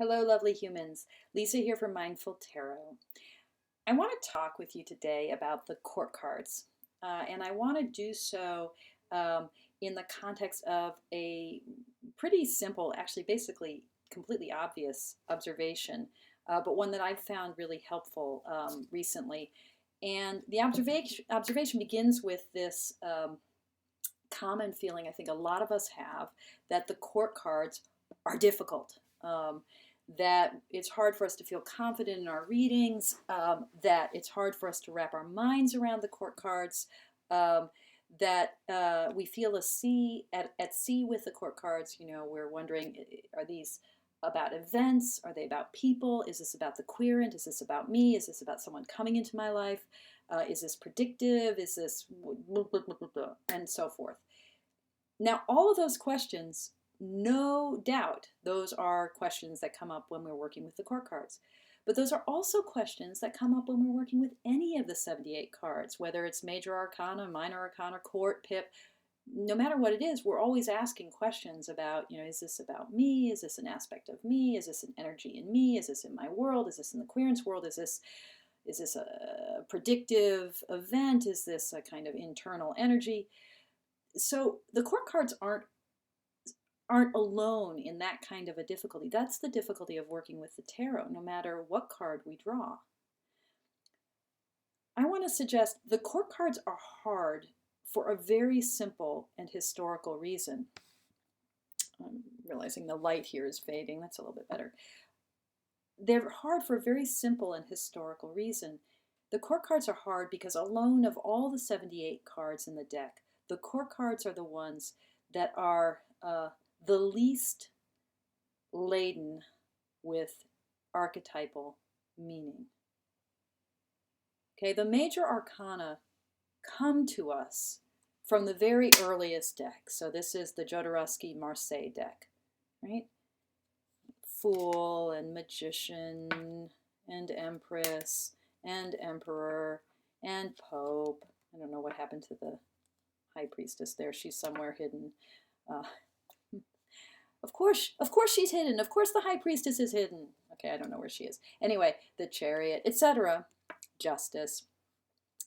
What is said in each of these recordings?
Hello, lovely humans. Leeza here from Mindful Tarot. I want to talk with you today about the court cards, and I want to do so um, in the context of a pretty simple, actually, basically completely obvious observation, but one that I've found really helpful recently. And the observation begins with this common feeling I think a lot of us have that the court cards are difficult. That it's hard for us to feel confident in our readings, that it's hard for us to wrap our minds around the court cards, um, that we feel at sea with the court cards. You know, we're wondering, are these about events? Are they about people? Is this about the querent? Is this about me? Is this about someone coming into my life? Is this predictive? Is this blah, blah, blah, blah, blah, and so forth? Now, all of those questions, no doubt, those are questions that come up when we're working with the court cards. But those are also questions that come up when we're working with any of the 78 cards, whether it's major arcana, minor arcana, court, pip. No matter what it is, we're always asking questions about, is this about me? Is this an aspect of me? Is this an energy in me? Is this in my world? Is this in the querent's world? Is this a predictive event? Is this a kind of internal energy? So the court cards aren't alone in that kind of a difficulty. That's the difficulty of working with the tarot, no matter what card we draw. I want to suggest the court cards are hard for a very simple and historical reason. I'm realizing the light here is fading. That's a little bit better. They're hard for a very simple and historical reason. The court cards are hard because alone of all the 78 cards in the deck, the court cards are the ones that are the least laden with archetypal meaning. Okay, the major arcana come to us from the very earliest deck. So this is the Jodorowsky Marseille deck, right? Fool and Magician and Empress and Emperor and Pope. I don't know what happened to the High Priestess there. She's somewhere hidden. Of course she's hidden. Of course the High Priestess is hidden. Okay, I don't know where she is. Anyway, the Chariot, etc. Justice,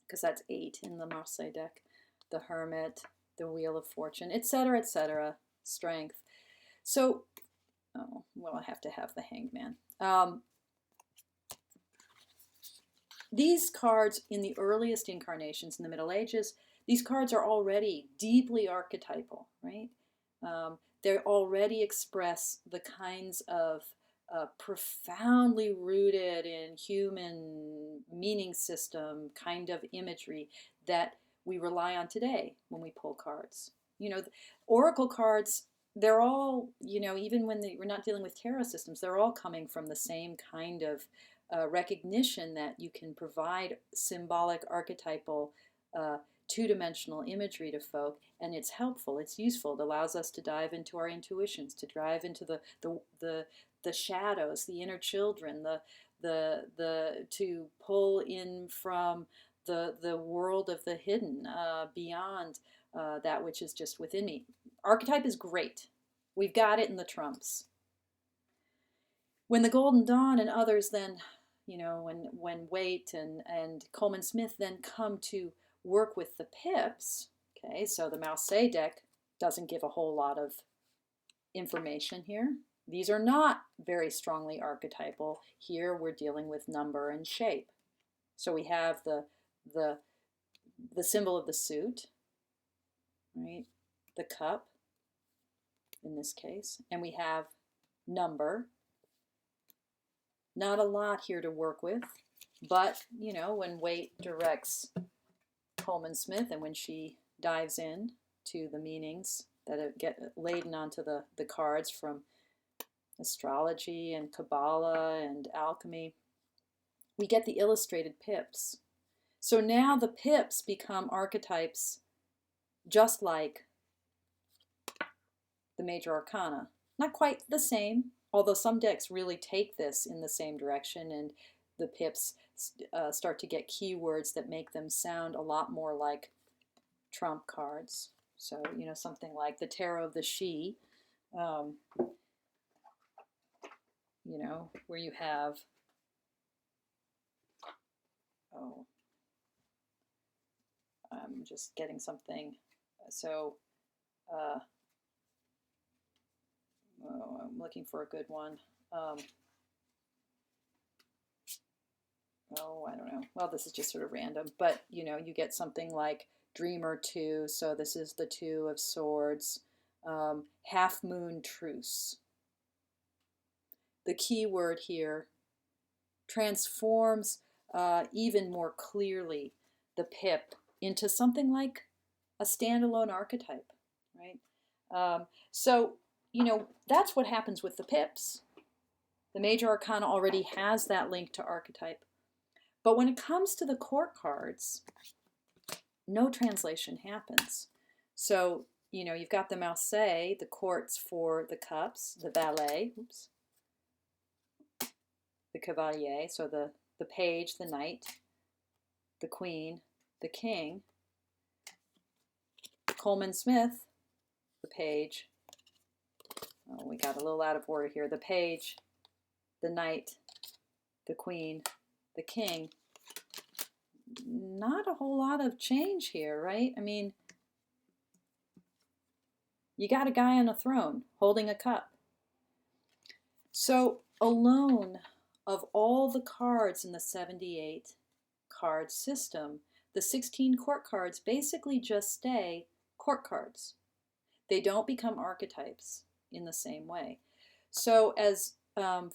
because that's 8 in the Marseille deck. The Hermit, the Wheel of Fortune, etc., etc. Strength. So, I have to have the Hangman. These cards in the earliest incarnations in the Middle Ages, these cards are already deeply archetypal, right? They already express the kinds of profoundly rooted in human meaning system kind of imagery that we rely on today when we pull cards. Oracle cards, they're all, even when we're not dealing with tarot systems, they're all coming from the same kind of recognition that you can provide symbolic, archetypal, two-dimensional imagery to folk, and it's helpful, it's useful. It allows us to dive into our intuitions, to dive into the shadows, the inner children, to pull in from the world of the hidden, beyond that which is just within me. Archetype is great. We've got it in the trumps. When the Golden Dawn and others then, when Waite and Coleman Smith then come to work with the pips, okay, so the Marseille deck doesn't give a whole lot of information here. These are not very strongly archetypal. Here we're dealing with number and shape. So we have the symbol of the suit, right? The cup in this case, and we have number. Not a lot here to work with, but when Waite directs Coleman Smith and when she dives in to the meanings that get laden onto the cards from astrology and Kabbalah and alchemy, we get the illustrated pips. So now the pips become archetypes just like the major arcana. Not quite the same, although some decks really take this in the same direction, and the pips start to get keywords that make them sound a lot more like trump cards. So, something like the Tarot of the She. you know, where you have, oh, I'm just getting something. So, uh, oh, I'm looking for a good one. Oh, I don't know. Well, this is just sort of random, but you know, you get something like Dreamer 2. So this is the Two of Swords. Half Moon Truce. The key word here transforms even more clearly the pip into something like a standalone archetype, right? So, you know, that's what happens with the pips. The major arcana already has that link to archetype. But when it comes to the court cards, no translation happens. So, you know, you've got the Marseille, the courts for the cups, the valet, oops, the cavalier, so the page, the knight, the queen, the king, Coleman Smith, the page, oh, we got a little out of order here, the page, the knight, the queen, the king. Not a whole lot of change here, right? I mean, you got a guy on a throne holding a cup. So alone, of all the cards in the 78 card system, the 16 court cards basically just stay court cards. They don't become archetypes in the same way. So as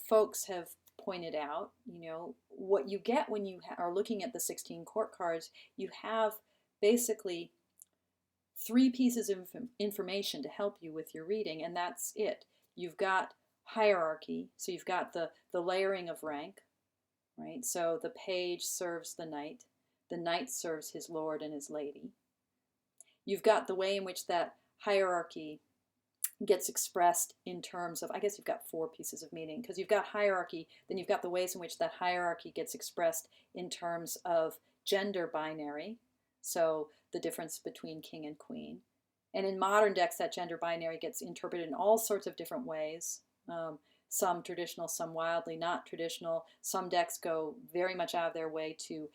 folks have pointed out, you know, what you get when you are looking at the 16 court cards, you have basically 3 pieces of information to help you with your reading, and that's it. You've got hierarchy, so you've got the layering of rank, right? So the page serves the knight serves his lord and his lady. You've got the way in which that hierarchy gets expressed in terms of, I guess you've got 4 pieces of meaning, because you've got hierarchy, then you've got the ways in which that hierarchy gets expressed in terms of gender binary, so the difference between king and queen. And in modern decks, that gender binary gets interpreted in all sorts of different ways. Some traditional, some wildly not traditional. Some decks go very much out of their way to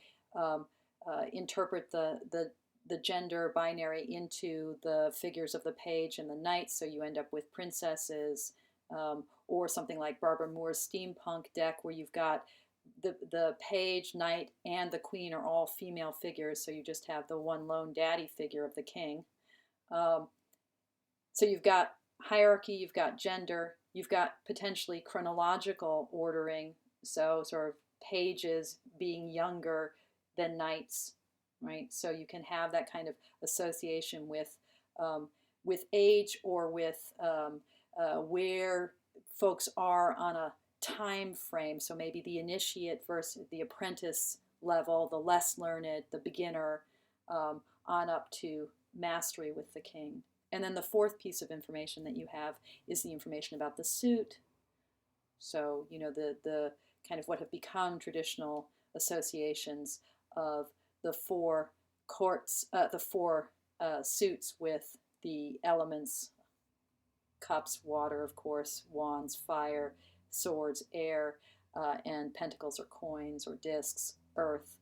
interpret the gender binary into the figures of the page and the knight, so you end up with princesses, or something like Barbara Moore's steampunk deck, where you've got the page, knight, and the queen are all female figures, so you just have the one lone daddy figure of the king. So you've got hierarchy, you've got gender, you've got potentially chronological ordering, so sort of pages being younger than knights, right? So you can have that kind of association with age, or with where folks are on a time frame. So maybe the initiate versus the apprentice level, the less learned, the beginner, on up to mastery with the king. And then the 4th piece of information that you have is the information about the suit. So, you know, the kind of what have become traditional associations of the 4 courts, the 4 suits with the elements: cups, water, of course, wands, fire, swords, air, and pentacles or coins or discs, earth.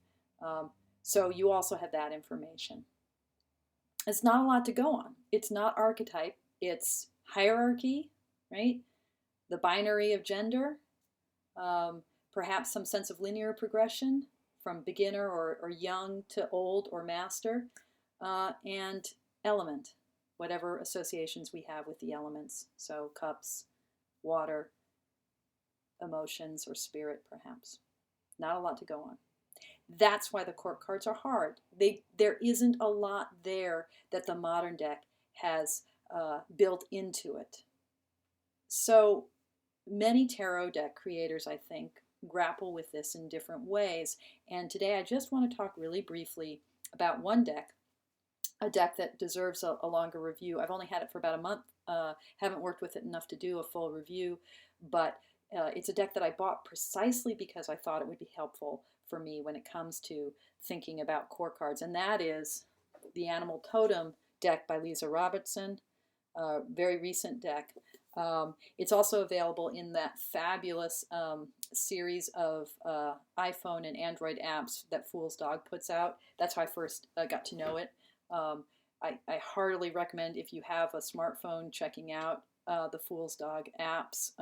So you also have that information. It's not a lot to go on. It's not archetype. It's hierarchy, right? The binary of gender, perhaps some sense of linear progression from beginner or young to old or master, and element, whatever associations we have with the elements. So cups, water, emotions, or spirit, perhaps. Not a lot to go on. That's why the court cards are hard. There isn't a lot there that the modern deck has built into it. So many tarot deck creators, I think, grapple with this in different ways. And today I just want to talk really briefly about one deck, a deck that deserves a longer review. I've only had it for about a month, haven't worked with it enough to do a full review, but it's a deck that I bought precisely because I thought it would be helpful for me when it comes to thinking about core cards, and that is the Animal Totem deck by Leeza Robertson. very recent deck. It's also available in that fabulous series of iPhone and Android apps that Fool's Dog puts out. That's how I first got to know it. I heartily recommend, if you have a smartphone, checking out the Fool's Dog apps.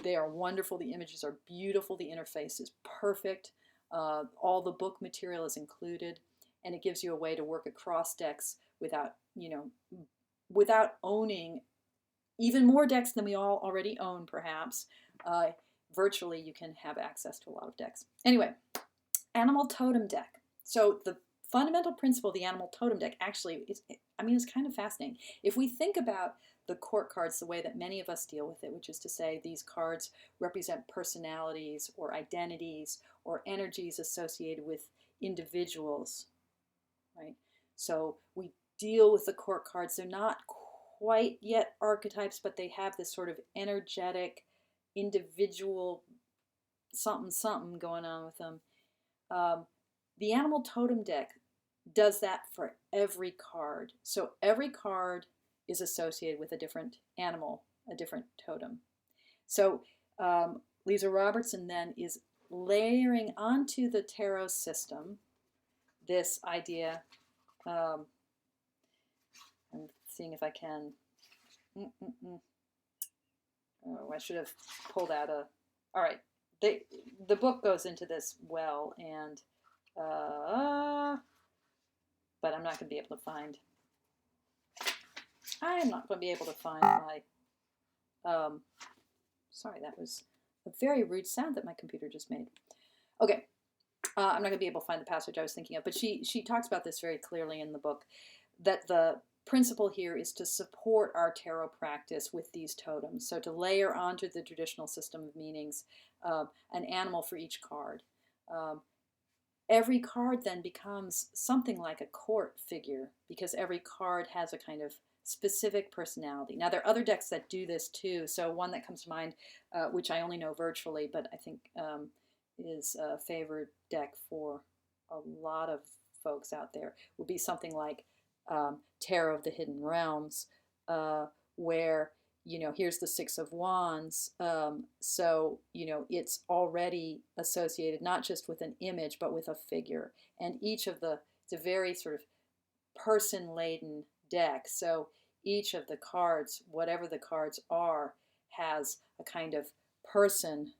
They are wonderful. The images are beautiful. The interface is perfect. All the book material is included, and it gives you a way to work across decks without, without owning even more decks than we all already own, perhaps. Virtually, you can have access to a lot of decks. Anyway, animal totem deck. So the fundamental principle of the animal totem deck actually is, it's kind of fascinating. If we think about the court cards the way that many of us deal with it, which is to say these cards represent personalities or identities or energies associated with individuals, right? So we deal with the court cards. They're not quite yet archetypes, but they have this sort of energetic, individual something something going on with them. The animal totem deck does that for every card. So every card is associated with a different animal, a different totem. So Leeza Robertson then is layering onto the tarot system this idea. I'm seeing if I can. Oh, I should have pulled out a. All right, the book goes into this well, and but I'm not going to be able to find. I'm not going to be able to find my. Sorry, that was a very rude sound that my computer just made. Okay, I'm not going to be able to find the passage I was thinking of, but she talks about this very clearly in the book, that the principle here is to support our tarot practice with these totems. So to layer onto the traditional system of meanings an animal for each card. Every card then becomes something like a court figure, because every card has a kind of specific personality. Now, there are other decks that do this too. So one that comes to mind, which I only know virtually, but I think is a favored deck for a lot of folks out there, would be something like Tarot of the Hidden Realms, where, here's the Six of Wands. So, it's already associated not just with an image, but with a figure. And each of it's a very sort of person-laden deck. So each of the cards, whatever the cards are, has a kind of person.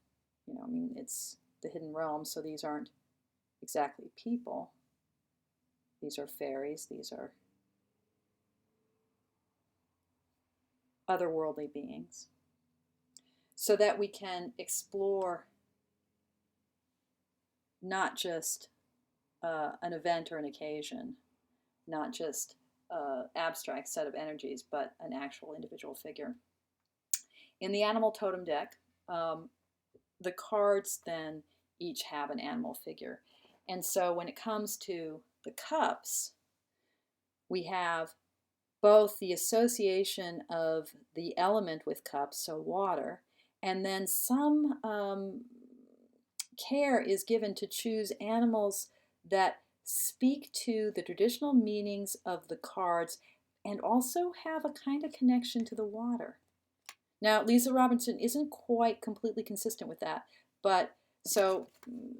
It's the Hidden Realms, so these aren't exactly people. These are fairies. These are otherworldly beings, so that we can explore not just an event or an occasion, not just an abstract set of energies, but an actual individual figure. In the animal totem deck, the cards then each have an animal figure. And so when it comes to the cups, we have both the association of the element with cups, so water, and then some care is given to choose animals that speak to the traditional meanings of the cards and also have a kind of connection to the water. Now, Leeza Robertson isn't quite completely consistent with that, but so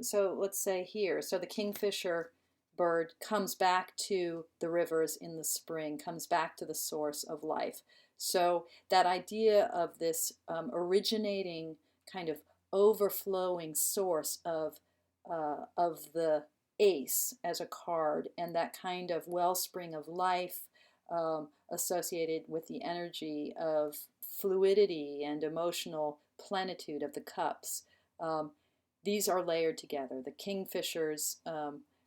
let's say here, so the kingfisher bird comes back to the rivers in the spring, comes back to the source of life. So that idea of this originating kind of overflowing source of the ace as a card, and that kind of wellspring of life associated with the energy of fluidity and emotional plenitude of the cups. These are layered together. The kingfishers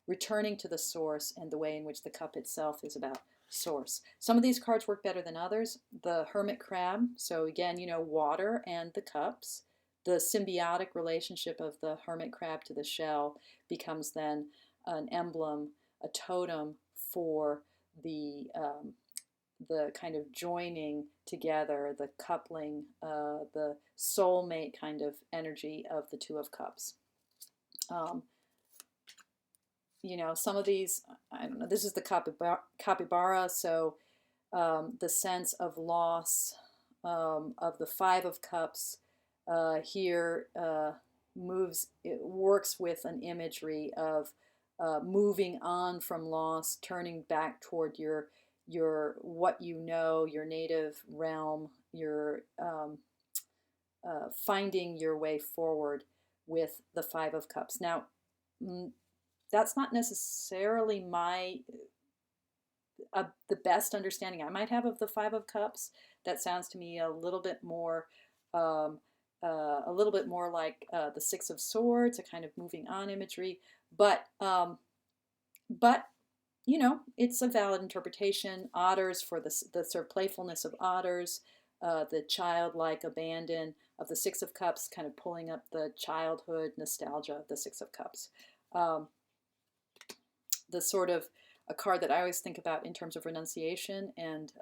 returning to the source, and the way in which the cup itself is about source. Some of these cards work better than others. The hermit crab, so again, water and the cups. The symbiotic relationship of the hermit crab to the shell becomes then an emblem, a totem for the kind of joining together, the coupling, the soulmate kind of energy of the Two of Cups. Some of these, I don't know, this is the capybara, so the sense of loss of the Five of Cups here it works with an imagery of moving on from loss, turning back toward your what you know, your native realm, your finding your way forward with the Five of Cups. Now, that's not necessarily the best understanding I might have of the Five of Cups. That sounds to me a little bit more like the Six of Swords, a kind of moving on imagery. But you know, it's a valid interpretation. Otters for the sort of playfulness of otters, the childlike abandon of the Six of Cups, kind of pulling up the childhood nostalgia of the Six of Cups. The sort of a card that I always think about in terms of renunciation and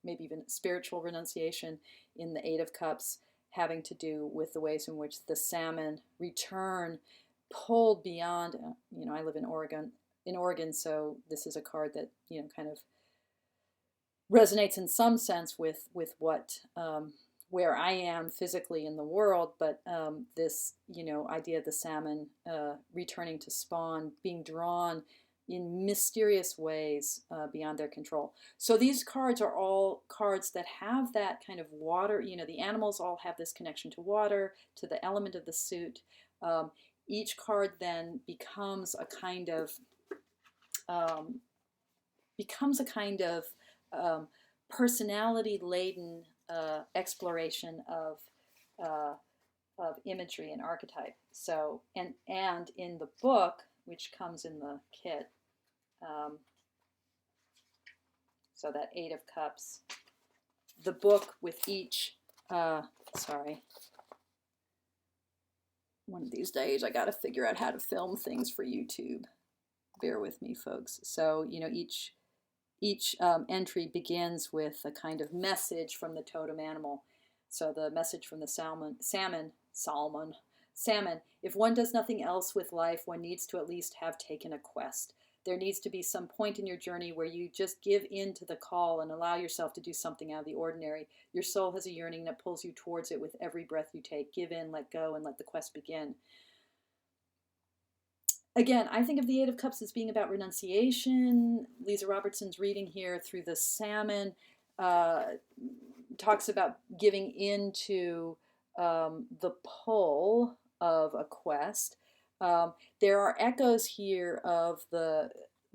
maybe even spiritual renunciation in the Eight of Cups, having to do with the ways in which the salmon return, pulled beyond. You know, I live in Oregon, so this is a card that, you know, kind of resonates in some sense with what where I am physically in the world. But this, you know, idea of the salmon returning to spawn, being drawn in mysterious ways beyond their control. So these cards are all cards that have that kind of water. You know, the animals all have this connection to water, to the element of the suit. Each card then becomes a kind of personality-laden exploration of imagery and archetype. So, and in the book, which comes in the kit, so that Eight of Cups, the book with each, sorry, one of these days I got to figure out how to film things for YouTube. Bear with me, folks. So, you know, each entry begins with a kind of message from the totem animal. So the message from the salmon. If one does nothing else with life, one needs to at least have taken a quest. There needs to be some point in your journey where you just give in to the call and allow yourself to do something out of the ordinary. Your soul has a yearning that pulls you towards it with every breath you take. Give in, let go, and let the quest begin. Again, I think of the Eight of Cups as being about renunciation. Leeza Robertson's reading here through the salmon talks about giving into the pull of a quest. There are echoes here of the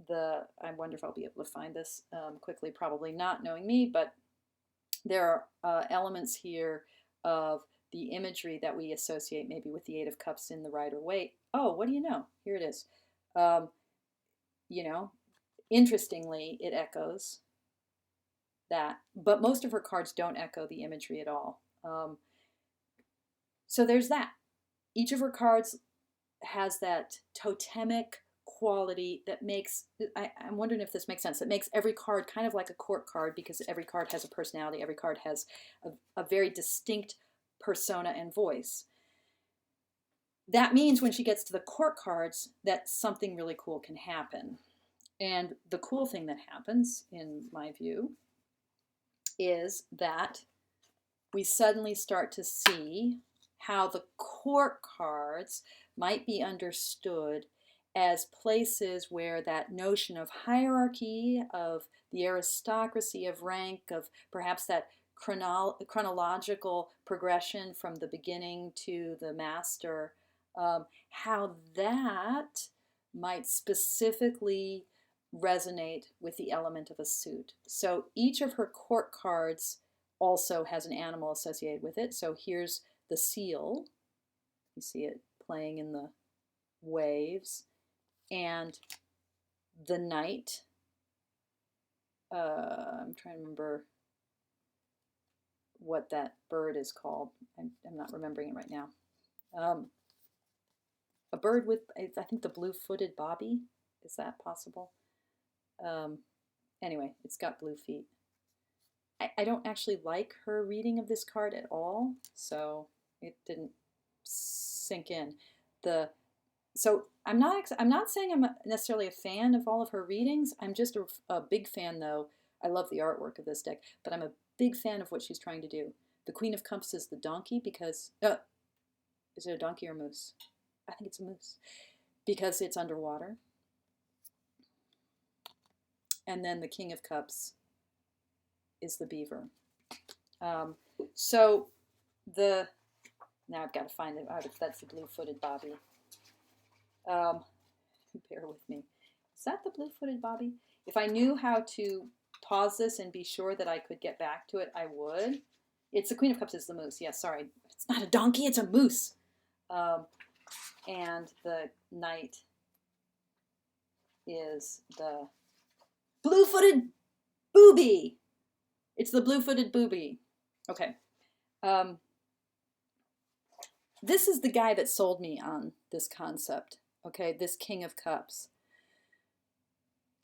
I wonder if I'll be able to find this quickly, probably not, knowing me, but there are elements here of the imagery that we associate maybe with the Eight of Cups in the Rider-Waite. Oh, what do you know? Here it is. You know, interestingly, it echoes that, but most of her cards don't echo the imagery at all. So there's that. Each of her cards has that totemic quality that makes, I'm wondering if this makes sense, that makes every card kind of like a court card, because every card has a personality, every card has a very distinct persona and voice. That means when she gets to the court cards that something really cool can happen. And the cool thing that happens, in my view, is that we suddenly start to see how the court cards might be understood as places where that notion of hierarchy, of the aristocracy of rank, of perhaps that chronological progression from the beginning to the master, how that might specifically resonate with the element of a suit. So each of her court cards also has an animal associated with it. So here's the seal. You see it playing in the waves. And the knight. I'm trying to remember what that bird is called. I'm not remembering it right now. A bird with, I think, the blue-footed bobby. Is that possible? Anyway, it's got blue feet. I don't actually like her reading of this card at all, so it didn't sink in. So I'm not saying I'm necessarily a fan of all of her readings. I'm just a big fan, though, I love the artwork of this deck, but I'm a big fan of what she's trying to do. The Queen of Cups is the donkey because, is it a donkey or a moose? I think it's a moose because it's underwater. And then the King of Cups is the beaver. So now I've got to find out if that's the blue-footed bobby. Bear with me. Is that the blue-footed bobby? If I knew how to pause this and be sure that I could get back to it, I would. It's the Queen of Cups is the moose. Yes, sorry. It's not a donkey, it's a moose. And the knight is the blue-footed booby. It's the blue-footed booby. Okay. This is the guy that sold me on this concept. Okay, this King of Cups.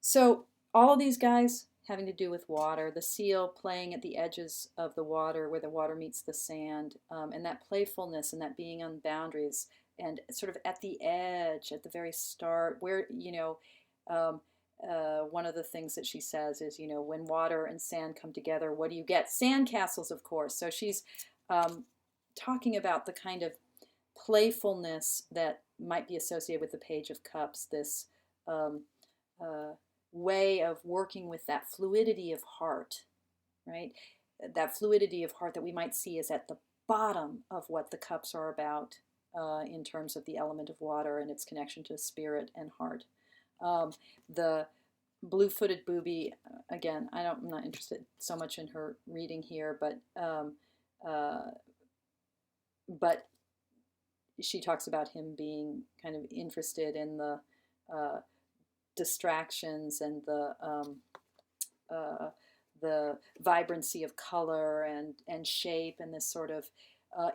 So all these guys having to do with water, the seal playing at the edges of the water where the water meets the sand, and that playfulness and that being on boundaries and sort of at the edge, at the very start, where, one of the things that she says is, when water and sand come together, what do you get? Sand castles, of course. So she's talking about the kind of playfulness that might be associated with the Page of Cups, this way of working with that fluidity of heart, right? That fluidity of heart that we might see is at the bottom of what the cups are about in terms of the element of water and its connection to spirit and heart. The blue-footed booby, again, I'm not interested so much in her reading here, but she talks about him being kind of interested in the distractions and the vibrancy of color and shape and this sort of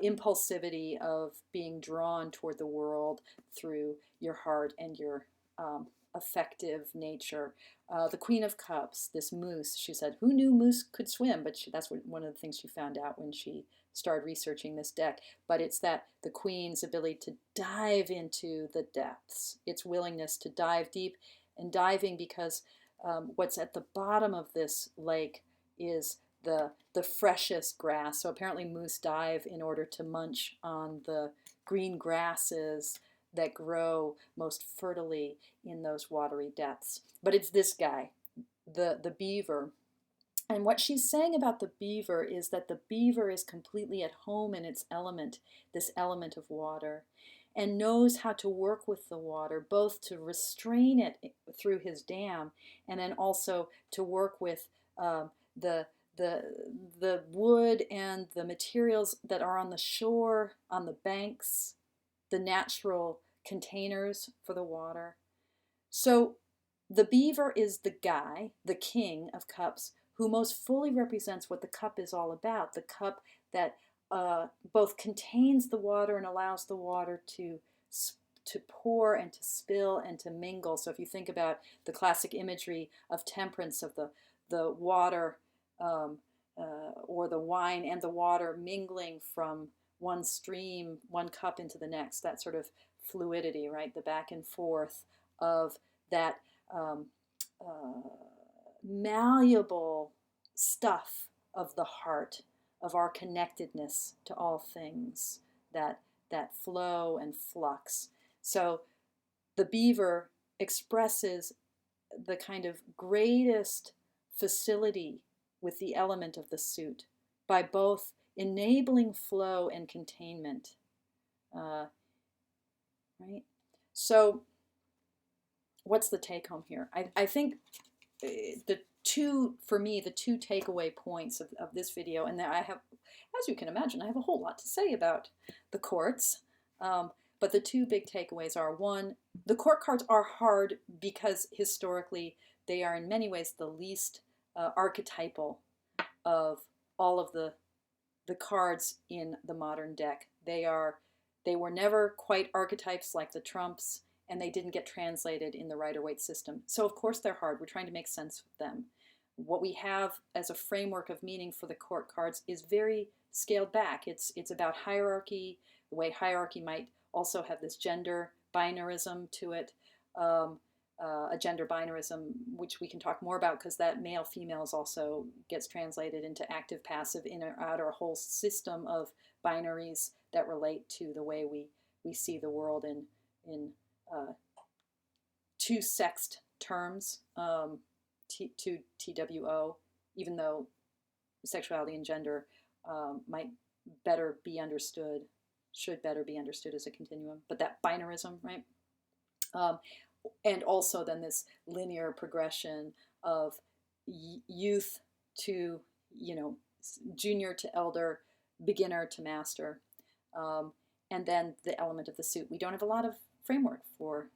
impulsivity of being drawn toward the world through your heart and your affective nature. The Queen of Cups, this moose, she said, who knew moose could swim? But that's one of the things she found out when she started researching this deck. But it's that the Queen's ability to dive into the depths, its willingness to dive deep, and diving because what's at the bottom of this lake is the freshest grass. So apparently moose dive in order to munch on the green grasses that grow most fertily in those watery depths. But it's this guy, the beaver. And what she's saying about the beaver is that the beaver is completely at home in its element, this element of water, and knows how to work with the water, both to restrain it through his dam, and then also to work with the wood and the materials that are on the shore, on the banks, the natural containers for the water. So the beaver is the guy, the King of Cups, who most fully represents what the cup is all about, the cup that both contains the water and allows the water to pour and to spill and to mingle. So if you think about the classic imagery of temperance, of the water or the wine and the water mingling from one stream, one cup into the next, that sort of fluidity, right? The back and forth of that malleable stuff of the heart, of our connectedness to all things, that flow and flux. So the beaver expresses the kind of greatest facility with the element of the suit by both enabling flow and containment, right? So what's the take home here? I think the two takeaway points of this video, and I have, as you can imagine, I have a whole lot to say about the courts, but the two big takeaways are, one, the court cards are hard because historically they are in many ways the least archetypal of all of the cards in the modern deck. They were never quite archetypes like the trumps, and they didn't get translated in the Rider-Waite system. So of course they're hard. We're trying to make sense of them. What we have as a framework of meaning for the court cards is very scaled back. It's about hierarchy, the way hierarchy might also have this gender binarism to it. a gender binarism, which we can talk more about because that male females also gets translated into active, passive, inner, outer, a whole system of binaries that relate to the way we see the world in two sexed terms, two TWO, even though sexuality and gender might better be understood, should better be understood as a continuum. But that binarism, right? And also then this linear progression of youth to, junior to elder, beginner to master, and then the element of the suit. We don't have a lot of framework for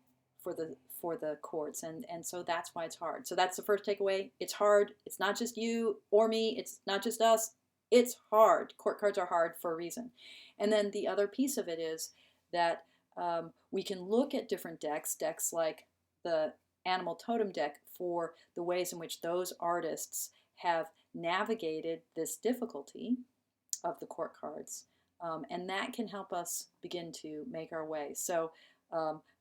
the courts, and so that's why it's hard. So that's the first takeaway. It's hard. It's not just you or me. It's not just us. It's hard. Court cards are hard for a reason. And then the other piece of it is that we can look at different decks like the Animal Totem deck, for the ways in which those artists have navigated this difficulty of the court cards. And that can help us begin to make our way. So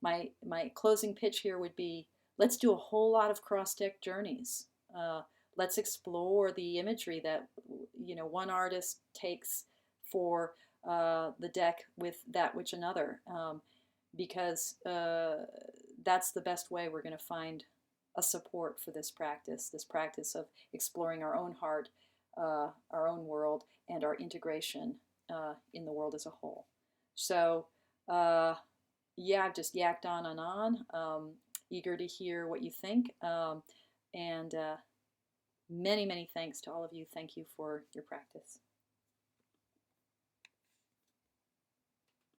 my closing pitch here would be, let's do a whole lot of cross-deck journeys. Let's explore the imagery that one artist takes for the deck with that which another, because that's the best way we're going to find a support for this practice of exploring our own heart, our own world, and our integration in the world as a whole. So yeah, I've just yacked on and on. Eager to hear what you think, and many thanks to all of you. Thank you for your practice.